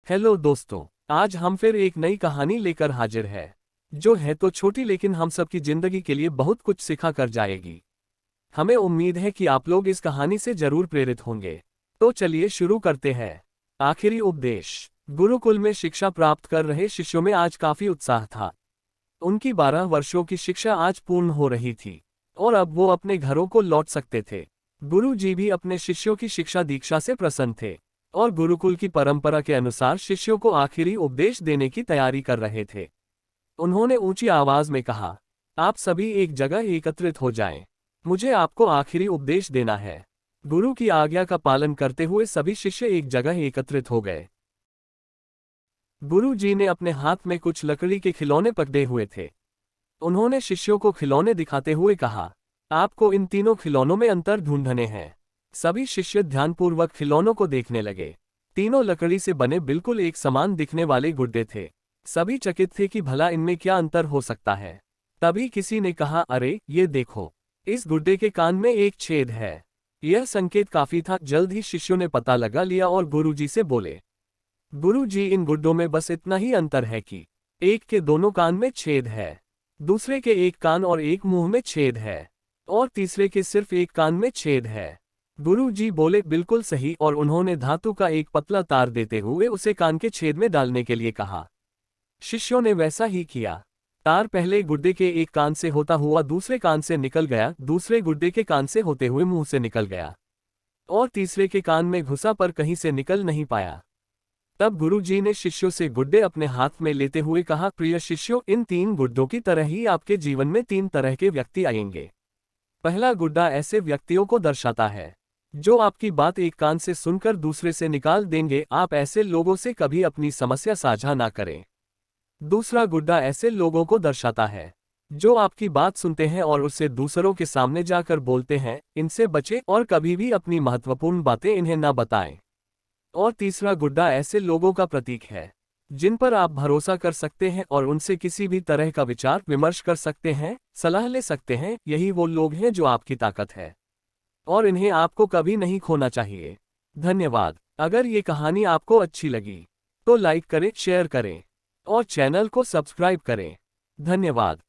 Hello दोस्तों, आज हम फिर एक नई कहानी लेकर हाजिर है जो है तो छोटी लेकिन हम सबकी जिंदगी के लिए बहुत कुछ सिखा कर जाएगी। हमें उम्मीद है कि आप लोग इस कहानी से जरूर प्रेरित होंगे। तो चलिए शुरू करते हैं। आखिरी उपदेश। गुरुकुल में शिक्षा प्राप्त कर रहे शिष्यों में आज काफी उत्साह था। उनकी 12 वर्षों की शिक्षा आज पूर्ण हो रही थी और अब वो अपने घरों को लौट सकते थे। गुरु जी भी अपने शिष्यों की शिक्षा दीक्षा से प्रसन्न थे और गुरुकुल की परंपरा के अनुसार शिष्यों को आखिरी उपदेश देने की तैयारी कर रहे थे। उन्होंने ऊंची आवाज में कहा, आप सभी एक जगह एकत्रित हो जाएं। मुझे आपको आखिरी उपदेश देना है। गुरु की आज्ञा का पालन करते हुए सभी शिष्य एक जगह एकत्रित हो गए। गुरु जी ने अपने हाथ में कुछ लकड़ी के खिलौने पकड़े हुए थे। उन्होंने शिष्यों को खिलौने दिखाते हुए कहा, आपको इन तीनों खिलौनों में अंतर ढूंढने हैं। सभी शिष्य ध्यानपूर्वक खिलौनों को देखने लगे। तीनों लकड़ी से बने बिल्कुल एक समान दिखने वाले गुड्डे थे। सभी चकित थे कि भला इनमें क्या अंतर हो सकता है। तभी किसी ने कहा, अरे ये देखो, इस गुड्डे के कान में एक छेद है। यह संकेत काफी था। जल्द ही शिष्यों ने पता लगा लिया और गुरुजी से बोले, गुरुजी, इन गुड्डों में बस इतना ही अंतर है कि एक के दोनों कान में छेद है, दूसरे के एक कान और एक मुंह में छेद है और तीसरे के सिर्फ एक कान में छेद है। गुरुजी बोले, बिल्कुल सही, और उन्होंने धातु का एक पतला तार देते हुए उसे कान के छेद में डालने के लिए कहा। शिष्यों ने वैसा ही किया। तार पहले गुड्डे के एक कान से होता हुआ दूसरे कान से निकल गया, दूसरे गुड्डे के कान से होते हुए मुंह से निकल गया और तीसरे के कान में घुसा पर कहीं से निकल नहीं पाया। तब गुरुजी ने शिष्यों से गुड्डे अपने हाथ में लेते हुए कहा, प्रिय शिष्यों, इन तीन गुड्डों की तरह ही आपके जीवन में तीन तरह के व्यक्ति आएंगे। पहला गुड्डा ऐसे व्यक्तियों को दर्शाता है जो आपकी बात एक कान से सुनकर दूसरे से निकाल देंगे। आप ऐसे लोगों से कभी अपनी समस्या साझा ना करें। दूसरा गुड्डा ऐसे लोगों को दर्शाता है जो आपकी बात सुनते हैं और उससे दूसरों के सामने जाकर बोलते हैं। इनसे बचें और कभी भी अपनी महत्वपूर्ण बातें इन्हें ना बताएं। और तीसरा गुड्डा ऐसे लोगों का प्रतीक है जिन पर आप भरोसा कर सकते हैं और उनसे किसी भी तरह का विचार विमर्श कर सकते हैं, सलाह ले सकते हैं। यही वो लोग हैं जो आपकी ताकत है और इन्हें आपको कभी नहीं खोना चाहिए। धन्यवाद। अगर ये कहानी आपको अच्छी लगी तो लाइक करें, शेयर करें और चैनल को सब्सक्राइब करें। धन्यवाद।